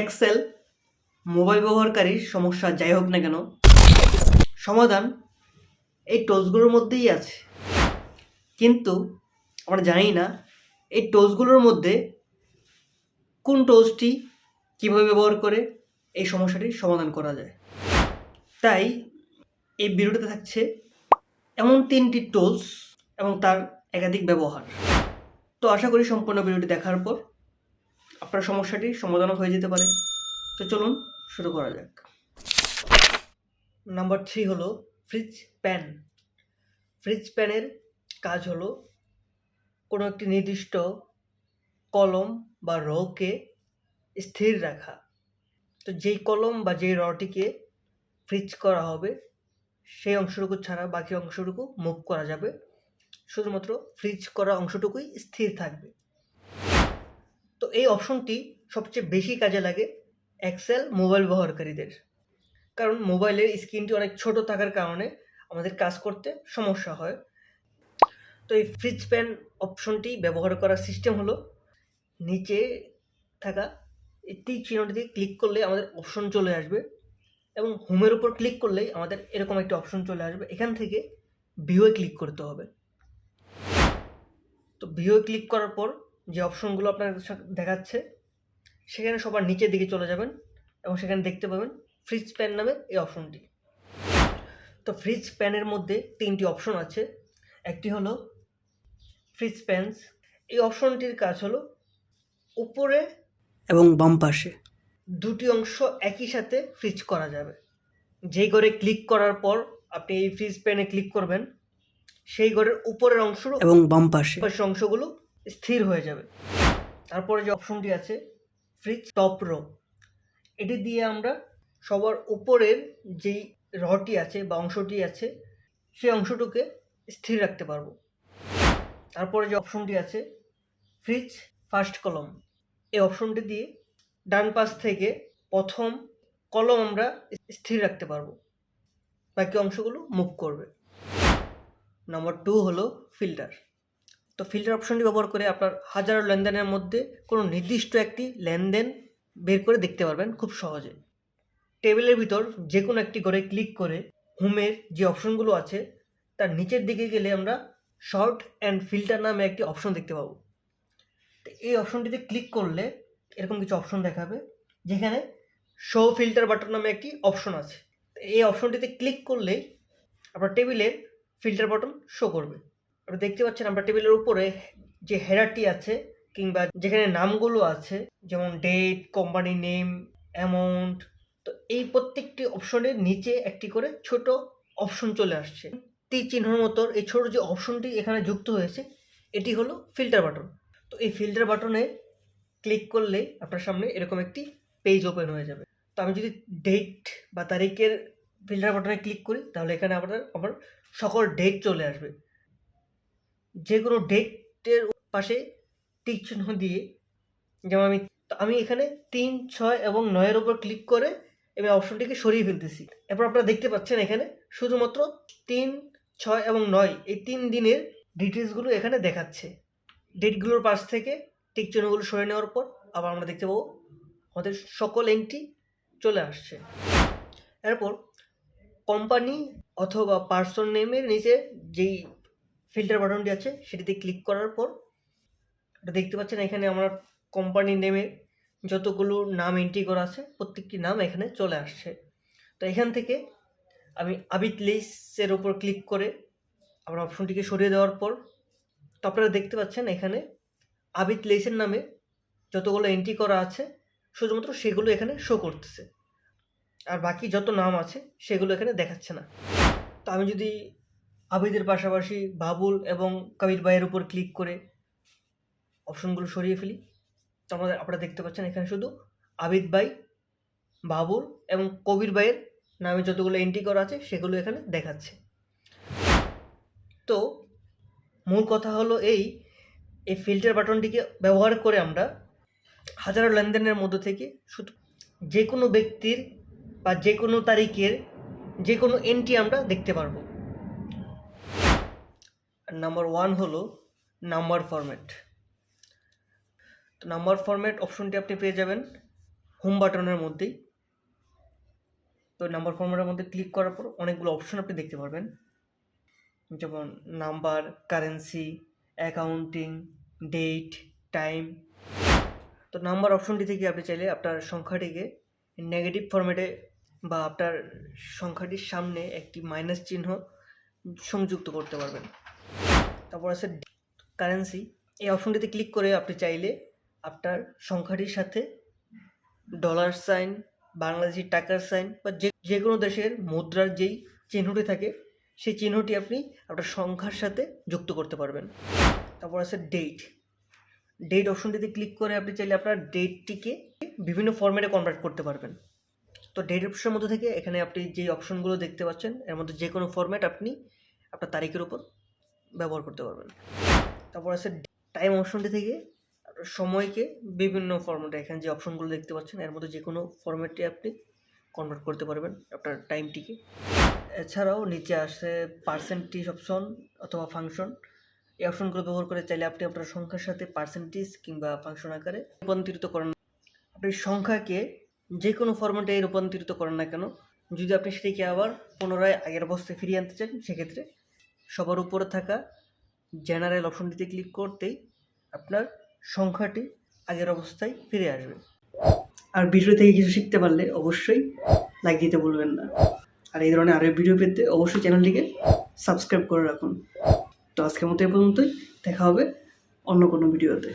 Excel mobile ব্যবহারকারীর সমস্যা যাই হোক না কেন, সমাধান এই টুলসগুলোর মধ্যেই আছে। কিন্তু আমরা জানি না এই টুলসগুলোর মধ্যে কোন টুলসটি কীভাবে ব্যবহার করে এই সমস্যাটির সমাধান করা যায়। তাই এই ভিডিওতে থাকছে এমন 3টি টুলস এবং তার একাধিক ব্যবহার। তো আশা করি সম্পূর্ণ ভিডিওটি দেখার পর আপনার সমস্যাটির সমাধানও হয়ে যেতে পারে। তো চলুন শুরু করা যাক। নাম্বার 3 হলো ফ্রিজ প্যান। ফ্রিজ প্যানের কাজ হলো কোনো একটি নির্দিষ্ট কলম বা রকে স্থির রাখা। তো যেই কলম বা যেই রটিকে ফ্রিজ করা হবে সেই অংশটুকু ছাড়া বাকি অংশটুকু মুভ করা যাবে, শুধুমাত্র ফ্রিজ করা অংশটুকুই স্থির থাকবে। তো এই অপশনটি সবচেয়ে বেশি কাজে লাগে এক্সেল মোবাইল ব্যবহারকারীদের, কারণ মোবাইলের স্ক্রিনটি অনেক ছোট থাকার কারণে আমাদের কাজ করতে সমস্যা হয়। তো এই ফ্রিজ প্যান অপশনটি ব্যবহার করার সিস্টেম হলো নিচে থাকা এই তীর চিহ্নটিতে ক্লিক করলে আমাদের অপশন চলে আসবে এবং হোমের উপর ক্লিক করলেই আমাদের এরকম একটা অপশন চলে আসবে। এখান থেকে ভিউয়ে ক্লিক করতে হবে। তো ভিউয়ে ক্লিক করার পর যে অপশনগুলো আপনার দেখাচ্ছে সেখানে সবার নিচের দিকে চলে যাবেন এবং সেখানে দেখতে পাবেন ফ্রিজ প্যান নামের এই অপশনটি। তো ফ্রিজ প্যানের মধ্যে 3টি অপশন আছে। একটি হলো ফ্রিজ প্যানস। এই অপশনটির কাজ হলো উপরে এবং বাম পাশে দুটি অংশ একই সাথে ফ্রিজ করা যাবে। যেই ঘরে ক্লিক করার পর আপনি এই ফ্রিজ প্যানে ক্লিক করবেন সেই ঘরের উপরের অংশ এবং বাম পাশে অংশগুলো স্থির হয়ে যাবে। তারপরে যে অপশনটি আছে ফ্রিজ টপ রো, এটি দিয়ে আমরা সবার উপরের যেই রটি আছে বা অংশটি আছে সেই অংশটুকে স্থির রাখতে পারবো। তারপরে যে অপশনটি আছে ফ্রিজ ফার্স্ট কলম, এই অপশনটি দিয়ে ডান পাশ থেকে প্রথম কলম আমরা স্থির রাখতে পারবো, বাকি অংশগুলো মুভ করবে। নাম্বার 2 হলো ফিল্টার। তো ফিল্টার অপশনটি ব্যবহার করে আপনার হাজারো লেনদেনের মধ্যে কোনো নির্দিষ্ট একটি লেনদেন বের করে দেখতে পারবেন খুব সহজে। টেবিলের ভিতর যে কোনো একটি ঘরে ক্লিক করে হোমের যে অপশনগুলো আছে তার নিচের দিকে গেলে আমরা শর্ট অ্যান্ড ফিল্টার নামে একটি অপশন দেখতে পাবো। তো এই অপশনটিতে ক্লিক করলে এরকম কিছু অপশন দেখাবে, যেখানে শো ফিল্টার বাটন নামে একটি অপশন আছে। এই অপশনটিতে ক্লিক করলেই আপনার টেবিলের ফিল্টার বাটন শো করবে। আপনি দেখতে পাচ্ছেন আমরা টেবিলের উপরে যে হেডারটি আছে কিংবা যেখানে নামগুলো আছে, যেমন ডেট, কোম্পানি নেম, অ্যামাউন্ট, তো এই প্রত্যেকটি অপশনের নিচে একটি করে ছোট অপশন চলে আসছে। তীর চিহ্নের মতো এই ছোট যে অপশনটি এখানে যুক্ত হয়েছে এটি হলো ফিল্টার বাটন। তো এই ফিল্টার বাটনে ক্লিক করলে আপনার সামনে এরকম একটি পেজ ওপেন হয়ে যাবে। তো আমি যদি ডেট বা তারিখের ফিল্টার বাটনে ক্লিক করি তাহলে এখানে আমার সকল ডেট চলে আসবে। যে কোনো ডেটের পাশে টিক চিহ্ন দিয়ে, যেমন আমি এখানে 3, 6 এবং 9-এর উপর ক্লিক করে আমি অপশনটিকে সরিয়ে ফেলতেছি। এরপর আপনারা দেখতে পাচ্ছেন এখানে শুধুমাত্র 3, 6 এবং 9 এই 3 দিনের ডিটেলসগুলো এখানে দেখাচ্ছে। ডেটগুলোর পাশ থেকে টিক চিহ্নগুলো সরিয়ে নেওয়ার পর আবার আমরা দেখতে পাবো আমাদের সকল এন্ট্রি চলে আসছে। এরপর কোম্পানি অথবা পার্সন নেমের নিচে যেই ফিল্টার বাটনটি আছে সেটিতে ক্লিক করার পর দেখতে পাচ্ছেন এখানে আমার কোম্পানি নেমে যতগুলো নাম এন্ট্রি করা আছে প্রত্যেকটি নাম এখানে চলে আসছে। তো এখান থেকে আমি আবিদ লেইসের ওপর ক্লিক করে আমার অপশনটিকে সরিয়ে দেওয়ার পর তো আপনারা দেখতে পাচ্ছেন এখানে আবিদ লেইসের নামে যতগুলো এন্ট্রি করা আছে শুধুমাত্র সেগুলো এখানে শো করতেছে, আর বাকি যত নাম আছে সেগুলো এখানে দেখাচ্ছে না। তো আমি যদি আবিদের পাশাপাশি বাবুল এবং কবির ভাইয়ের উপর ক্লিক করে অপশনগুলো সরিয়ে ফেলি, তো আপনারা দেখতে পাচ্ছেন এখানে শুধু আবিদ ভাই, বাবুল এবং কবির ভাইয়ের নামে যতগুলো এন্ট্রি করা আছে সেগুলো এখানে দেখাচ্ছে। তো মূল কথা হলো এই ফিল্টার বাটনটিকে ব্যবহার করে আমরা হাজারো লেনদেনের মধ্য থেকে শুধু যে কোনো ব্যক্তির বা যে কোনো তারিখের যে কোনো এন্ট্রি আমরা দেখতে পারবো। নাম্বার 1 হলো নাম্বার ফরম্যাট। তো নাম্বার ফরম্যাট অপশনটি আপনি পেয়ে যাবেন হোম বাটনের মধ্যেই। তো নাম্বার ফরম্যাটের মধ্যে ক্লিক করার পর অনেকগুলো অপশন আপনি দেখতে পারবেন, যেমন number, currency, accounting, date, time. তো নাম্বার অপশনটি থেকে আপনি চাইলে আপনার সংখ্যাটিকে নেগেটিভ ফরম্যাটে বা আপনার সংখ্যাটির সামনে একটি মাইনাস চিহ্ন সংযুক্ত করতে পারবেন। তারপর আছে কারেন্সি। এই অপশনটিতে ক্লিক করে আপনি চাইলে আপনার সংখ্যাটির সাথে ডলার সাইন, বাংলাদেশি টাকার সাইন বা যে কোনো দেশের মুদ্রার যেই চিহ্নটি থাকে সেই চিহ্নটি আপনি আপনার সংখ্যার সাথে যুক্ত করতে পারবেন। তারপর আছে ডেট অপশনটিতে ক্লিক করে আপনি চাইলে আপনার ডেটটিকে বিভিন্ন ফরম্যাটে কনভার্ট করতে পারবেন। তো ডেট অপশনের মধ্যে থেকে এখানে আপনি যে অপশনগুলো দেখতে পাচ্ছেন এর মধ্যে যে কোনো ফরম্যাট আপনি আপনার তারিখের উপর ব্যবহার করতে পারবেন। তারপর আছে টাইম অপশনটি থেকে আপনার সময়কে বিভিন্ন ফরম্যাটে, এখানে যে অপশনগুলো দেখতে পাচ্ছেন এর মধ্যে যে কোনো ফরম্যাটে আপনি কনভার্ট করতে পারবেন আপনার টাইমটিকে। এছাড়াও নিচে আসে পার্সেন্টেজ অপশন অথবা ফাংশন। এই অপশনগুলো ব্যবহার করে চাইলে আপনি আপনার সংখ্যার সাথে পার্সেন্টেজ কিংবা ফাংশন আকারে রূপান্তরিত করেন। আপনি সংখ্যাকে যে কোনো ফরম্যাটে রূপান্তরিত করেন না কেন, যদি আপনি সেটিকে আবার পুনরায় আগের অবস্থায় ফিরিয়ে আনতে চান, সেক্ষেত্রে সবার উপরে থাকা জেনারেল অপশনটিতে ক্লিক করতেই আপনার সংখ্যাটি আগের অবস্থায় ফিরে আসবে। আর ভিডিও থেকে কিছু শিখতে পারলে অবশ্যই লাইক দিতে ভুলবেন না। আর এই ধরনের আরও ভিডিও পেতে অবশ্যই চ্যানেলটিকে সাবস্ক্রাইব করে রাখুন। তো আজকের মতো এই পর্যন্তই, দেখা হবে অন্য কোনো ভিডিওতে।